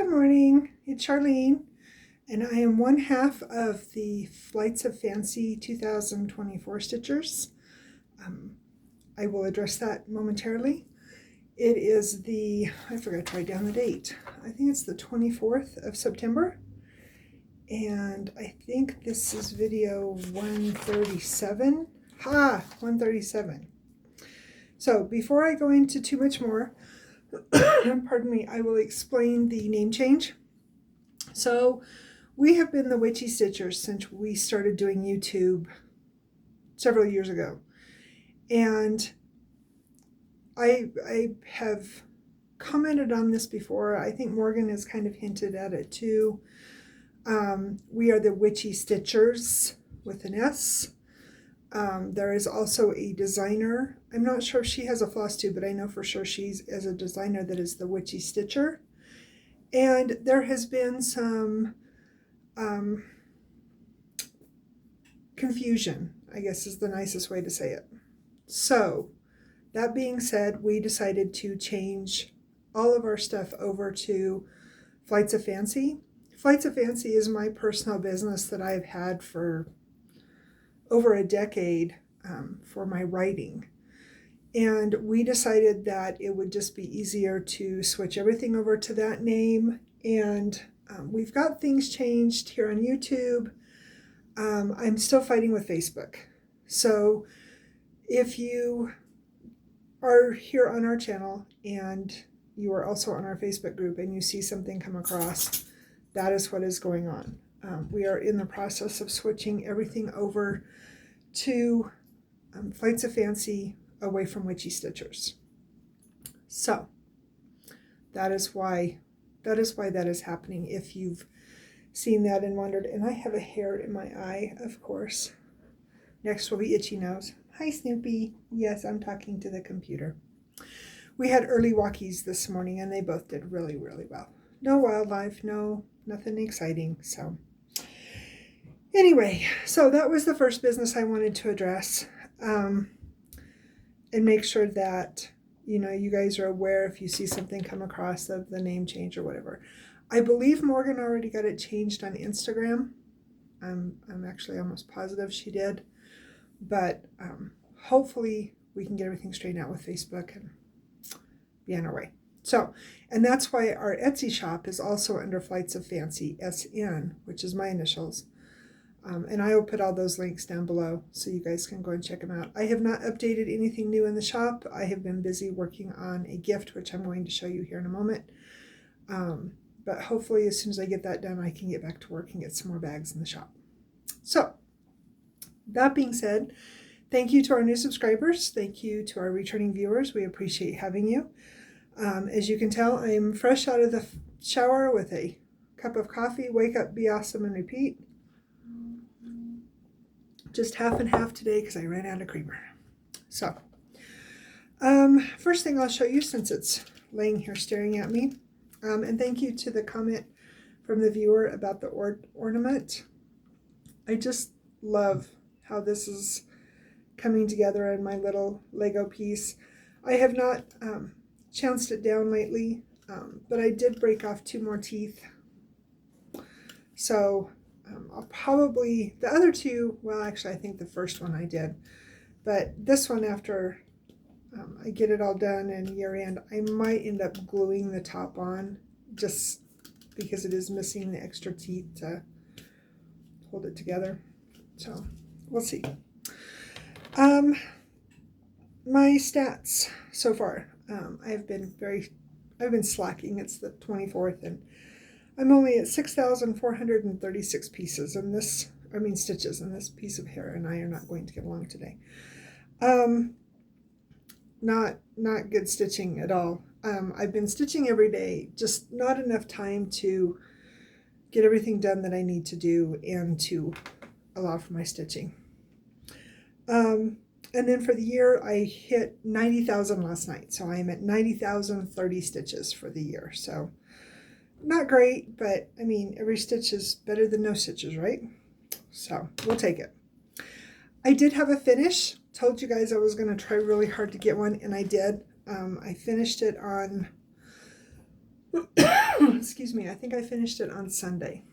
Good morning, it's Charlene, and I am one half of the Flights of Fancy 2024 stitchers. I will address that momentarily. It is I forgot to write down the date. I think it's the 24th of September, and I think this is video 137. 137. So before I go into too much more, pardon me, I will explain the name change. So we have been the Witchy Stitchers since we started doing YouTube several years ago. And I have commented on this before. I think Morgan has kind of hinted at it too. We are the Witchy Stitchers with an S. There is also a designer. I'm not sure if she has a Flosstube, but I know for sure she's as a designer that is the Witchy Stitcher. And there has been some confusion, I guess is the nicest way to say it. So that being said, we decided to change all of our stuff over to Flights of Fancy. Flights of Fancy is my personal business that I've had for over a decade for my writing. And we decided that it would just be easier to switch everything over to that name. And we've got things changed here on YouTube. I'm still fighting with Facebook. So if you are here on our channel and you are also on our Facebook group and you see something come across, that is what is going on. We are in the process of switching everything over to Flights of Fancy away from Witchy Stitchers. So that is why that is happening, if you've seen that and wondered. And I have a hair in my eye, of course. Next will be Itchy Nose. Hi, Snoopy. Yes, I'm talking to the computer. We had early walkies this morning and they both did really, really well. No wildlife, nothing exciting. So anyway, so that was the first business I wanted to address, and make sure that, you guys are aware if you see something come across of the name change or whatever. I believe Morgan already got it changed on Instagram. I'm actually almost positive she did, but hopefully we can get everything straightened out with Facebook and be on our way. So, and that's why our Etsy shop is also under Flights of Fancy, SN, which is my initials. And I will put all those links down below so you guys can go and check them out. I have not updated anything new in the shop. I have been busy working on a gift, which I'm going to show you here in a moment. But hopefully as soon as I get that done, I can get back to work and get some more bags in the shop. So that being said, thank you to our new subscribers. Thank you to our returning viewers. We appreciate having you. As you can tell, I am fresh out of the shower with a cup of coffee. Wake up, be awesome, and repeat. Just half and half today because I ran out of creamer. So, first thing I'll show you, since it's laying here staring at me, and thank you to the comment from the viewer about the ornament. I just love how this is coming together in my little Lego piece. I have not chanced it down lately, but I did break off 2 more teeth. So I'll probably, the other 2, well, actually I think the first one I did, but this one, after I get it all done and year end, I might end up gluing the top on, just because it is missing the extra teeth to hold it together. So we'll see. My stats so far, I've been slacking. It's the 24th and I'm only at 6,436 pieces in this, stitches in this piece of hair, and I are not going to get along today. Not good stitching at all. I've been stitching every day, just not enough time to get everything done that I need to do and to allow for my stitching. And then for the year, I hit 90,000 last night, so I am at 90,030 stitches for the year. So not great, but I mean, every stitch is better than no stitches, right? So we'll take it. I did have a finish. Told you guys I was going to try really hard to get one, and I did. I finished it on Excuse me, I think I finished it on Sunday.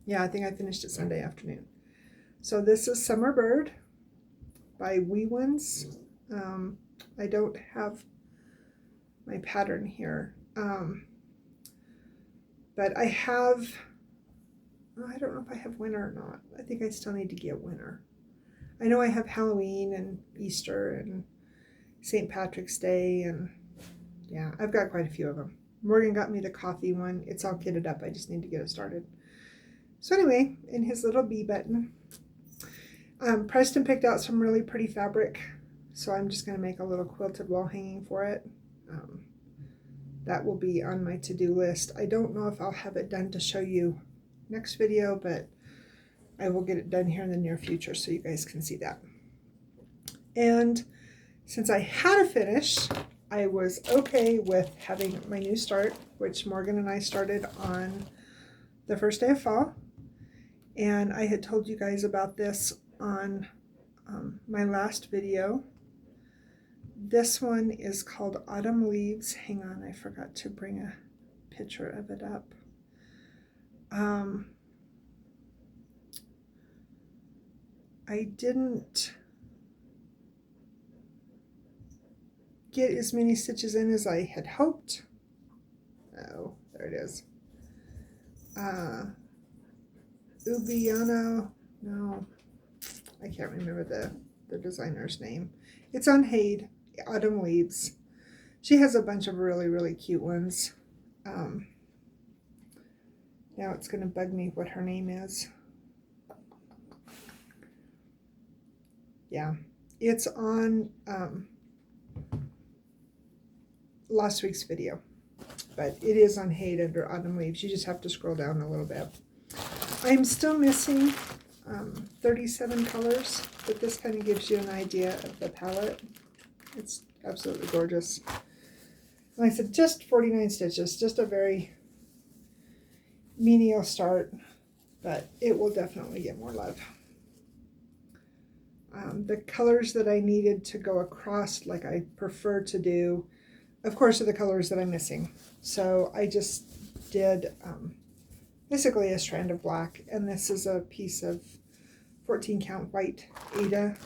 Yeah, I think I finished it Sunday afternoon. So this is Summer Bird by Wee Ones. I don't have my pattern here. But I have, I don't know if I have winter or not. I think I still need to get winter. I know I have Halloween and Easter and St. Patrick's Day, and yeah, I've got quite a few of them. Morgan got me the coffee one. It's all kitted up. I just need to get it started. So anyway, in his little bee button, Preston picked out some really pretty fabric, so I'm just going to make a little quilted wall hanging for it. That will be on my to-do list. I don't know if I'll have it done to show you next video, but I will get it done here in the near future so you guys can see that. And since I had a finish, I was okay with having my new start, which Morgan and I started on the first day of fall. And I had told you guys about this on my last video. This one is called Autumn Leaves. Hang on, I forgot to bring a picture of it up. I didn't get as many stitches in as I had hoped. Oh, there it is. Ubiano, no, I can't remember the designer's name. It's on Hayde, Autumn Leaves. She has a bunch of really, really cute ones. Now it's going to bug me what her name is. Yeah, it's on last week's video, but it is on Hayde under Autumn Leaves. You just have to scroll down a little bit. I'm still missing 37 colors, but this kind of gives you an idea of the palette. It's absolutely gorgeous. Like I said, just 49 stitches, just a very menial start, but it will definitely get more love. The colors that I needed to go across, like I prefer to do, of course, are the colors that I'm missing. So I just did basically a strand of black, and this is a piece of 14 count white Ada.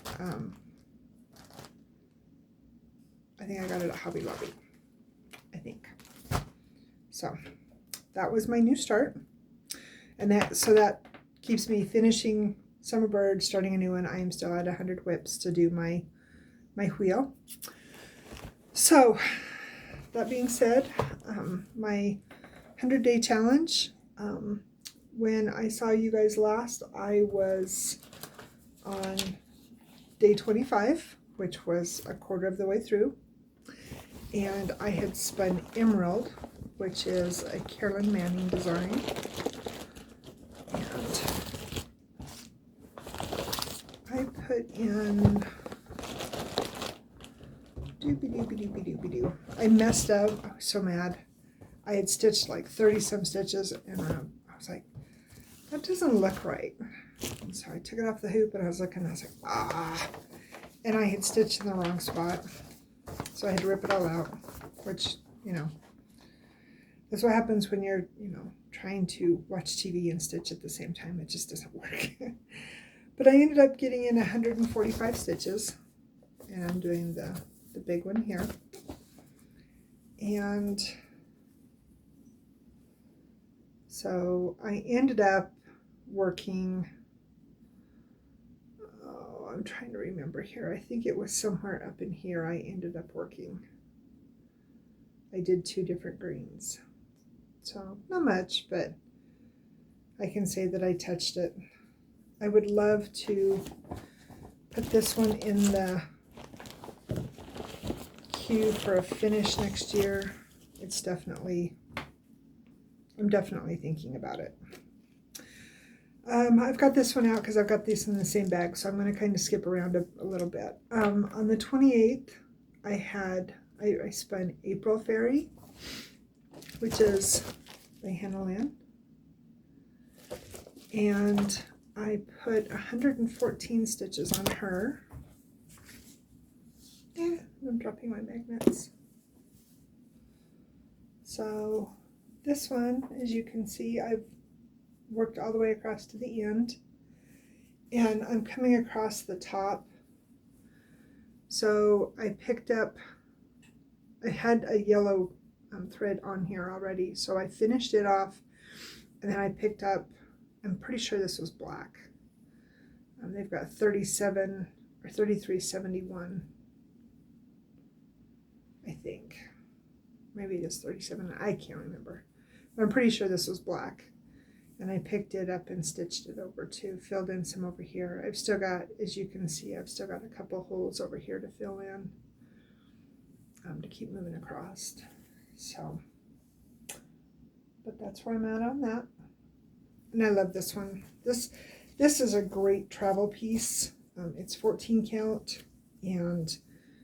I think I got it at Hobby Lobby, I think. So that was my new start, and that keeps me finishing Summer Bird, starting a new one. I am still at 100 whips to do my wheel. So that being said, my 100-day challenge, when I saw you guys last, I was on day 25, which was a quarter of the way through, and I had spun Emerald, which is a Carolyn Manning design, and I put in doobie-doobie-doobie-doobie-doo. I messed up. I was so mad. I had stitched like 30 some stitches, and I was like, that doesn't look right. And so I took it off the hoop, and I was looking, and I was like, ah. And I had stitched in the wrong spot. So I had to rip it all out, which, you know, that's what happens when you're, you know, trying to watch TV and stitch at the same time. It just doesn't work. But I ended up getting in 145 stitches, and I'm doing the big one here. And so I ended up working, oh, I'm trying to remember here. I think it was somewhere up in here I ended up working. I did 2 different greens. So not much, but I can say that I touched it. I would love to put this one in the queue for a finish next year. It's definitely, I'm definitely thinking about it. I've got this one out because I've got these in the same bag, so I'm going to kind of skip around a little bit. On the 28th, I spun April Fairy, which is by Helen D. And I put 114 stitches on her. I'm dropping my magnets. So this one, as you can see, I've worked all the way across to the end, and I'm coming across the top. So I picked up, I had a yellow thread on here already, so I finished it off, and then I picked up, I'm pretty sure this was black. They've got 37 or 3371, I think. Maybe it is 37, I can't remember. But I'm pretty sure this was black. And I picked it up and stitched it over too, filled in some over here. I've still got, as you can see, I've still got a couple holes over here to fill in to keep moving across. So, but that's where I'm at on that. And I love this one. This is a great travel piece. It's 14 count, and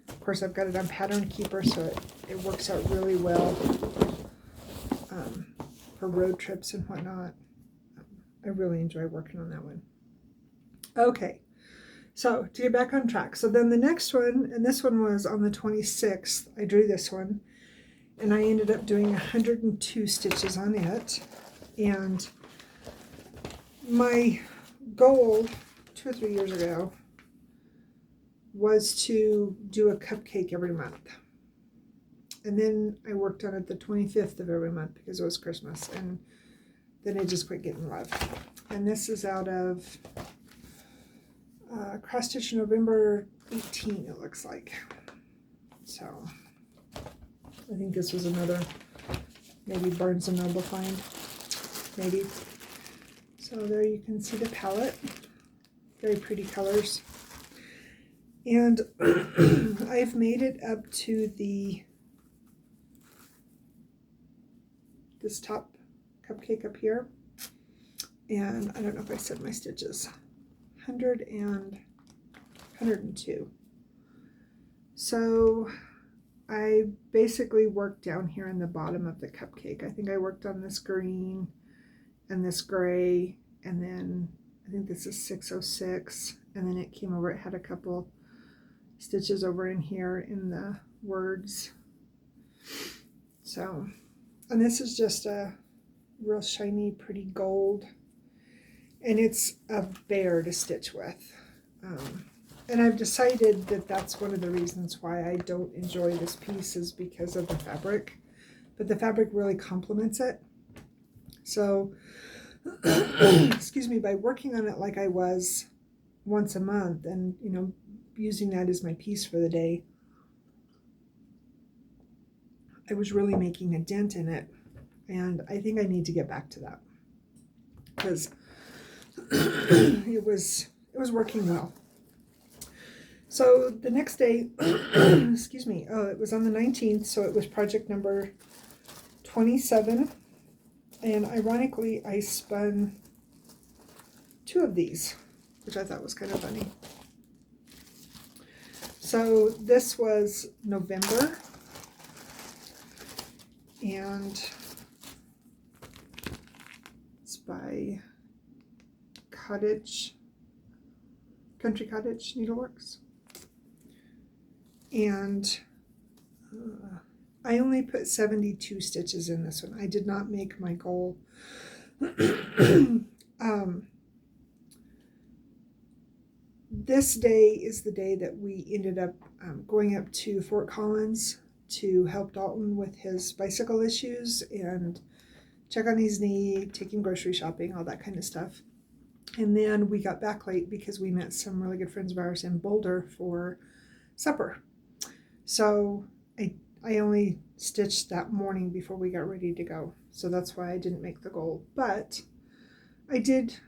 of course I've got it on Pattern Keeper, so it works out really well for road trips and whatnot. I really enjoy working on that one. Okay, so to get back on track. So then the next one, and this one was on the 26th, I drew this one, and I ended up doing 102 stitches on it. And my goal 2 or 3 years ago was to do a cupcake every month. And then I worked on it the 25th of every month because it was Christmas, and then I just quit getting love. And this is out of cross stitch November 18, it looks like. So I think this was another maybe Barnes & Noble find, maybe. So there you can see the palette, very pretty colors. And I've made it up to this top cupcake up here. And I don't know if I said my stitches, 102. So I basically worked down here in the bottom of the cupcake. I think I worked on this green and this gray, and then I think this is 606, and then it came over, it had a couple stitches over in here in the words. So, and this is just a real shiny, pretty gold, and it's a bear to stitch with. And I've decided that that's one of the reasons why I don't enjoy this piece, is because of the fabric, but the fabric really complements it. So, excuse me, by working on it like I was once a month, and you know, using that as my piece for the day, I was really making a dent in it, and I think I need to get back to that because it was working well. So the next day, excuse me, it was on the 19th, so it was project number 27, and ironically I spun 2 of these, which I thought was kind of funny. So this was November, and it's by Country Cottage Needleworks. And I only put 72 stitches in this one. I did not make my goal. This day is the day that we ended up going up to Fort Collins to help Dalton with his bicycle issues and check on his knee, take him grocery shopping, all that kind of stuff. And then we got back late because we met some really good friends of ours in Boulder for supper. So I only stitched that morning before we got ready to go. So that's why I didn't make the goal. But I did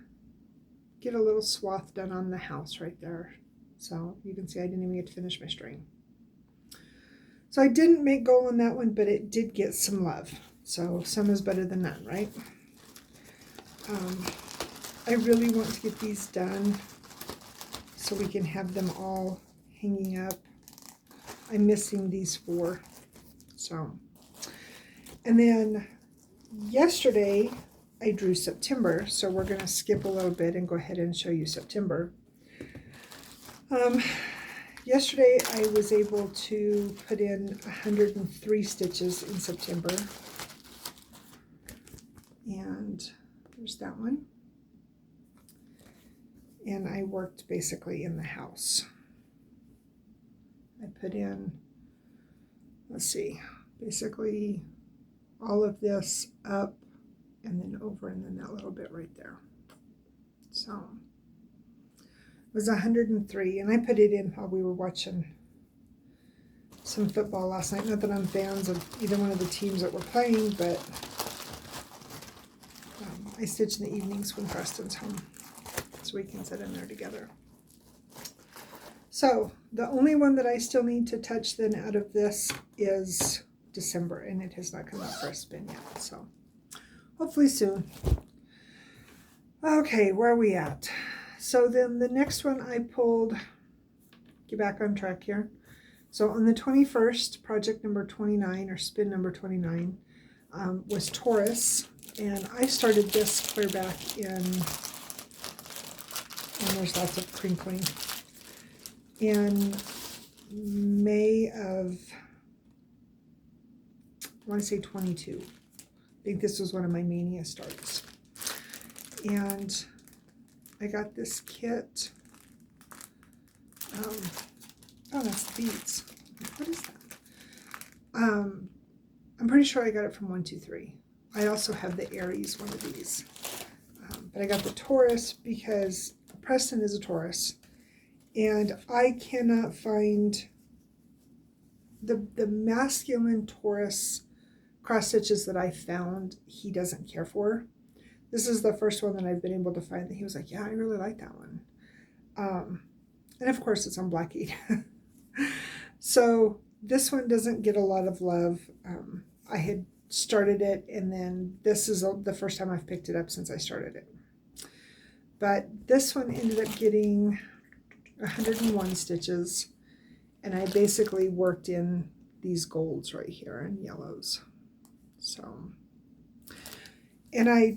get a little swath done on the house right there. So you can see I didn't even get to finish my string. So I didn't make goal on that one, but it did get some love. So some is better than none, right? I really want to get these done so we can have them all hanging up. I'm missing these 4. So, and then yesterday I drew September, so we're going to skip a little bit and go ahead and show you September. Yesterday I was able to put in 103 stitches in September, And there's that one. And I worked basically in the house. I put in, let's see, basically all of this up and then over and then that little bit right there. So it was 103, and I put it in while we were watching some football last night. Not that I'm fans of either one of the teams that were playing, but I stitch in the evenings when Preston's home, so we can sit in there together. So the only one that I still need to touch then out of this is December, and it has not come out for a spin yet, so hopefully soon. Okay, where are we at? So then the next one I pulled, get back on track here. So on the 21st, project number 29, or spin number 29, was Taurus, and I started this clear back in, and there's lots of crinkling, in May of, I want to say 22. I think this was one of my mania starts. And I got this kit. Oh, that's the beads. What is that? I'm pretty sure I got it from 123. I also have the Aries one of these. But I got the Taurus because Preston is a Taurus. And I cannot find the masculine Taurus cross stitches that I found he doesn't care for. This is the first one that I've been able to find that he was like, yeah, I really like that one. And of course it's on Blackie. So this one doesn't get a lot of love. I had started it, and then this is the first time I've picked it up since I started it. But this one ended up getting 101 stitches, and I basically worked in these golds right here and yellows. So, and I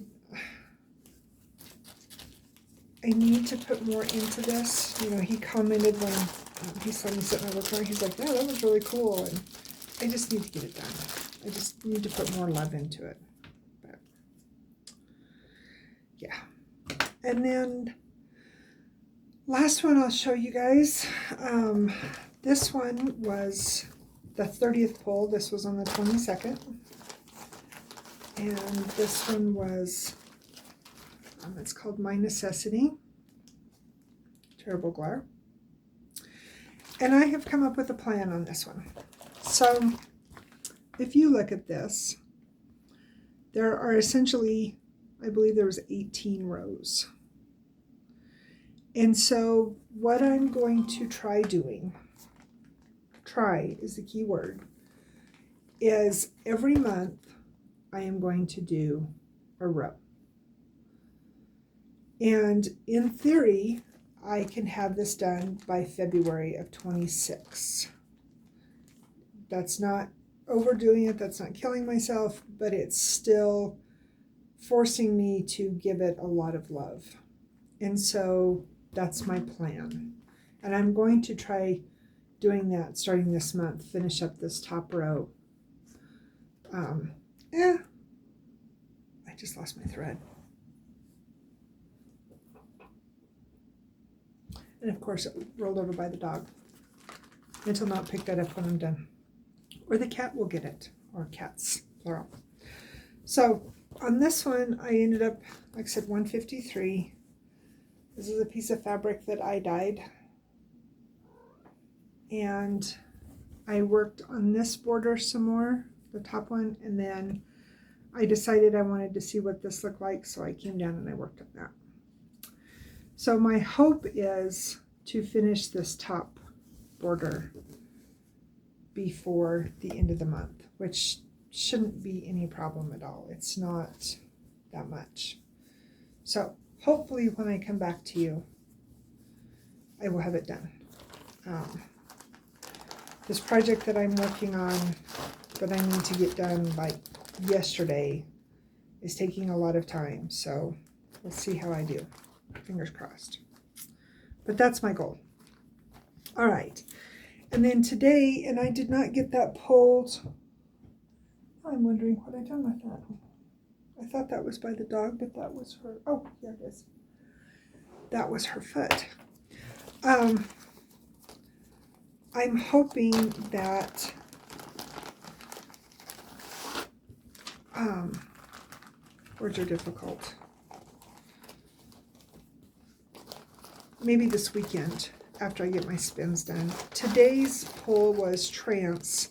need to put more into this. You know, he commented when he saw me sitting over there, he's like, yeah, that was really cool, and I just need to get it done. I just need to put more love into it. But yeah. And then last one I'll show you guys. This one was the 30th pull. This was on the 22nd. And this one was, it's called My Necessity. Terrible glare. And I have come up with a plan on this one. So if you look at this, there are essentially, I believe there was 18 rows. And so what I'm going to try doing, try is the key word, is every month I am going to do a row. And in theory, I can have this done by February of 26. That's not overdoing it, that's not killing myself, but it's still forcing me to give it a lot of love. And so that's my plan. And I'm going to try doing that starting this month, finish up this top row. I just lost my thread. And of course it rolled over by the dog. Until not pick that up when I'm done. Or the cat will get it, or cats, plural. So on this one, I ended up, like I said, 153. This is a piece of fabric that I dyed. And I worked on this border some more, the top one, and then I decided I wanted to see what this looked like, so I came down and I worked on that. So my hope is to finish this top border before the end of the month, which shouldn't be any problem at all. It's not that much. So hopefully when I come back to you, I will have it done. This project that I'm working on that I need to get done like yesterday is taking a lot of time, so we'll see how I do. Fingers crossed. But that's my goal. All right. And then today, and I did not get that pulled. I'm wondering what I done with that. I thought that was by the dog, but that was her. Oh, yeah, it is. That was her foot. I'm hoping that words are difficult. Maybe this weekend after I get my spins done. Today's pull was trance,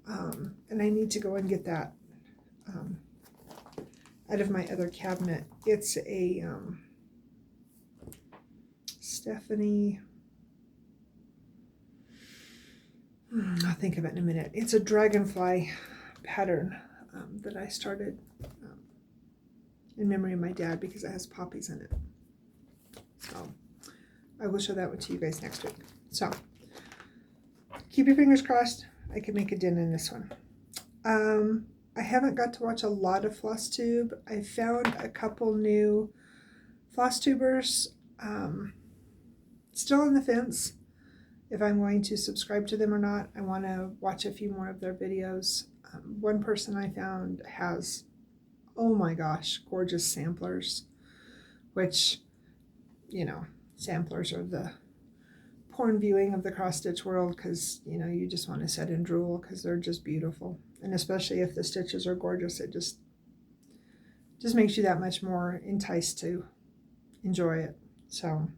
and I need to go and get that out of my other cabinet. It's a Stephanie, I'll think of it in a minute. It's a dragonfly pattern that I started in memory of my dad because it has poppies in it. So I will show that one to you guys next week. So keep your fingers crossed. I can make a dent in this one. I haven't got to watch a lot of Flosstube. I found a couple new Flosstubers. Still on the fence if I'm going to subscribe to them or not. I want to watch a few more of their videos. One person I found has, oh my gosh, gorgeous samplers, which, you know, samplers are the porn viewing of the cross stitch world because, you know, you just want to sit and drool because they're just beautiful. And especially if the stitches are gorgeous, it just makes you that much more enticed to enjoy it. So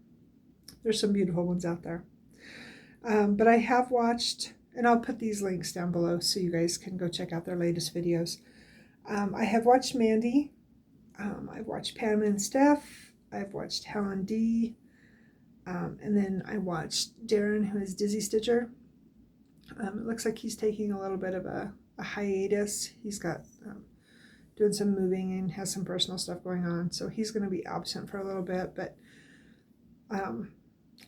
there's some beautiful ones out there. But I have watched, and I'll put these links down below so you guys can go check out their latest videos. I have watched Mandy. I've watched Pam and Steph. I've watched Helen D. And then I watched Darren, who is Dizzy Stitcher. It looks like he's taking a little bit of a hiatus. He's got doing some moving and has some personal stuff going on. So he's going to be absent for a little bit. But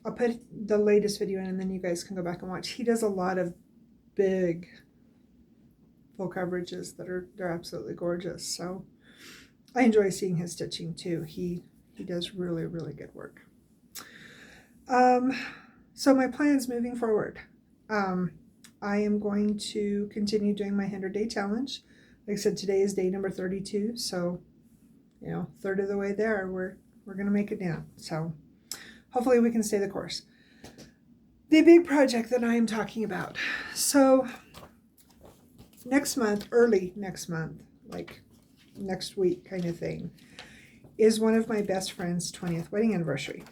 I'll put the latest video in and then you guys can go back and watch. He does a lot of big full coverages that they're absolutely gorgeous. So I enjoy seeing his stitching too. He does really, really good work. So my plans moving forward. I am going to continue doing my 100-day challenge. Like I said, today is day number 32. So, you know, third of the way there, we're going to make it down. So hopefully we can stay the course. The big project that I am talking about. So next month, early next month, like next week kind of thing, is one of my best friend's 20th wedding anniversary.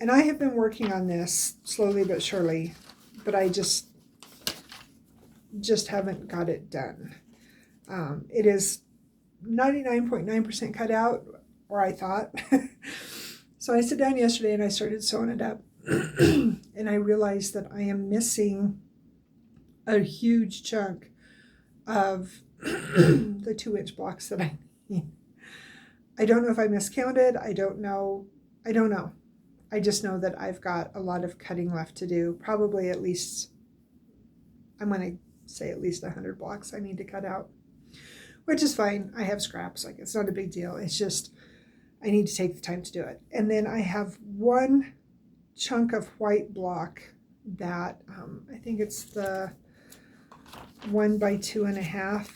And I have been working on this slowly but surely, but I just haven't got it done. It is 99.9% cut out, or I thought. So I sat down yesterday and I started sewing it up. And I realized that I am missing a huge chunk of the 2-inch blocks that I need. I don't know if I miscounted. I don't know. I just know that I've got a lot of cutting left to do. Probably at least, I'm going to say at least 100 blocks I need to cut out, which is fine. I have scraps. Like, it's not a big deal. It's just, I need to take the time to do it. And then I have one chunk of white block that I think it's the 1 by 2.5,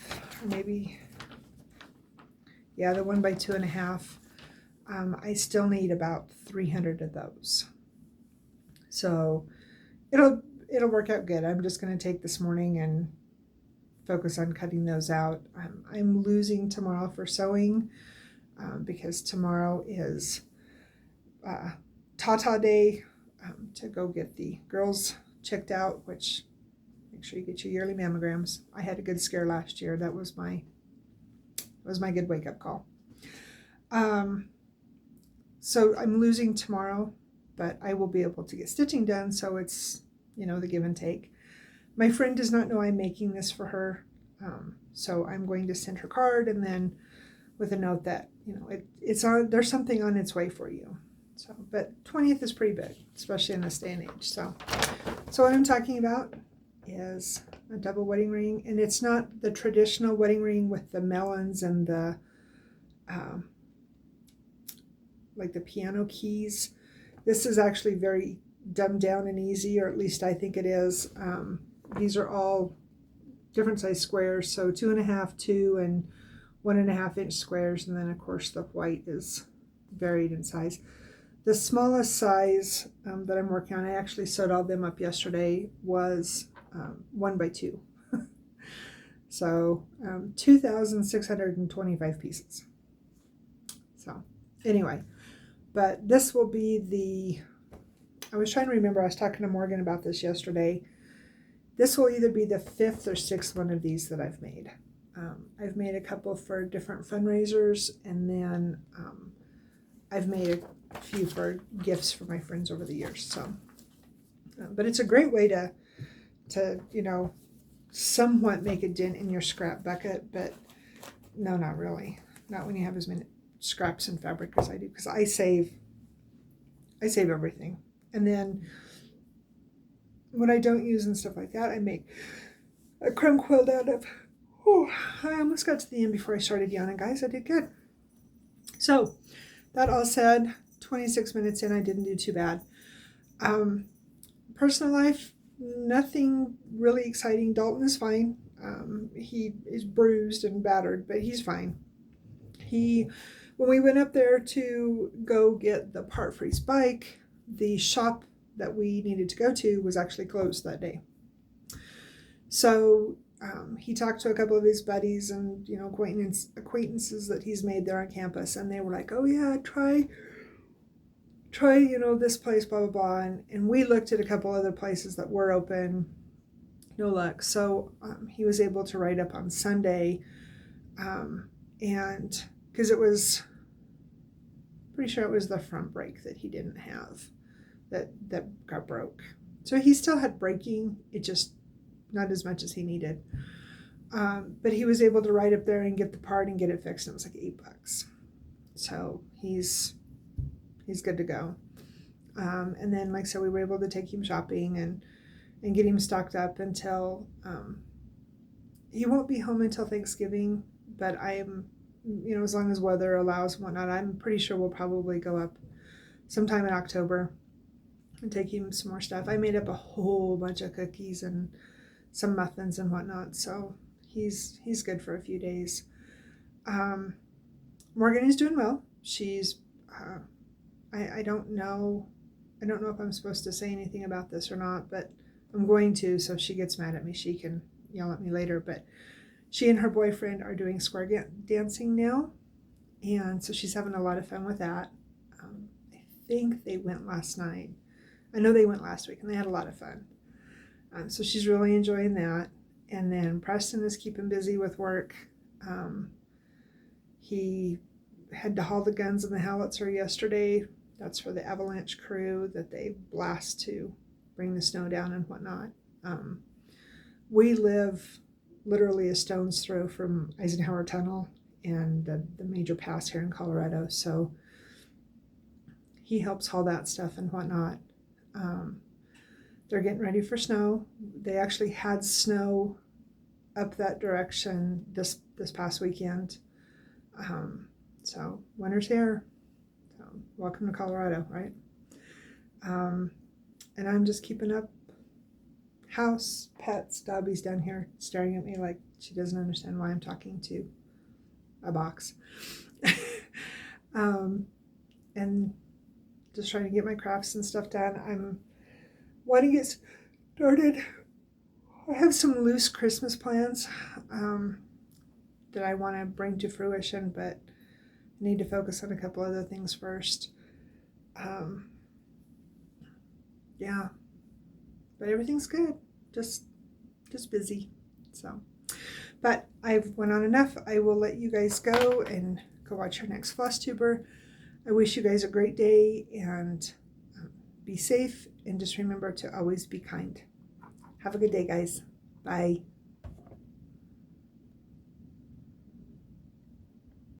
or maybe, yeah, the 1 by 2.5. I still need about 300 of those. So it'll work out good. I'm just going to take this morning and focus on cutting those out. I'm losing tomorrow for sewing because tomorrow is Tata Day to go get the girls checked out, which make sure you get your yearly mammograms. I had a good scare last year. That was my good wake-up call. So I'm losing tomorrow, but I will be able to get stitching done, so it's, you know, the give and take. My friend does not know I'm making this for her, so I'm going to send her card and then with a note that, you know, it's on, there's something on its way for you. So, but 20th is pretty big, especially in this day and age. So what I'm talking about is a double wedding ring, and it's not the traditional wedding ring with the melons and the like the piano keys. This is actually very dumbed down and easy, or at least I think it is. These are all different size squares, so 2.5, 2, and 1.5 inch squares, and then of course the white is varied in size. The smallest size that I'm working on, I actually sewed all them up yesterday, was 1x2. So 2,625 pieces. So anyway, but this will be I was trying to remember, I was talking to Morgan about this yesterday. This will either be the 5th or 6th one of these that I've made. I've made a couple for different fundraisers, and then I've made a few for gifts for my friends over the years. So, but it's a great way to somewhat make a dent in your scrap bucket, but no, not really. Not when you have as many scraps and fabric as I do, because I save everything. And then what I don't use and stuff like that, I make a crumb quilt out of. Oh, I almost got to the end before I started yawning, guys. I did good. So that all said, 26 minutes in, I didn't do too bad. Personal life, nothing really exciting. Dalton is fine. He is bruised and battered, but he's fine. When we went up there to go get the part for his bike, the shop that we needed to go to was actually closed that day. So he talked to a couple of his buddies and acquaintances that he's made there on campus, and they were like, "Oh yeah, try this place, blah blah blah." And we looked at a couple other places that were open, no luck. So he was able to write up on Sunday, and because it was pretty sure it was the front brake that he didn't have that got broke. So he still had braking, it just not as much as he needed. But he was able to ride up there and get the part and get it fixed, and it was like $8. So he's good to go. And then, like I said, we were able to take him shopping and get him stocked up until he won't be home until Thanksgiving, but I'm, as long as weather allows and whatnot, I'm pretty sure we'll probably go up sometime in October and take him some more stuff. I made up a whole bunch of cookies and some muffins and whatnot, so he's good for a few days. Morgan is doing well. She's I don't know if I'm supposed to say anything about this or not, but I'm going to, so if she gets mad at me, she can yell at me later. But she and her boyfriend are doing square dancing now, and so she's having a lot of fun with that. I think they went last night. I know they went last week, and they had a lot of fun. So she's really enjoying that. And then Preston is keeping busy with work. He had to haul the guns and the howitzer yesterday. That's for the avalanche crew that they blast to bring the snow down and whatnot. We live literally a stone's throw from Eisenhower Tunnel and the major pass here in Colorado. So he helps haul that stuff and whatnot. They're getting ready for snow. They actually had snow up that direction this past weekend. So winter's here. So welcome to Colorado, right? And I'm just keeping up. House, pets, Dobby's down here staring at me like she doesn't understand why I'm talking to a box. And just trying to get my crafts and stuff done. I'm wanting to get started. I have some loose Christmas plans that I want to bring to fruition, but I need to focus on a couple other things first. Yeah, but everything's good. Just busy. So, but I've went on enough. I will let you guys go and go watch your next Flosstuber. I wish you guys a great day, and be safe, and just remember to always be kind. Have a good day, guys. Bye.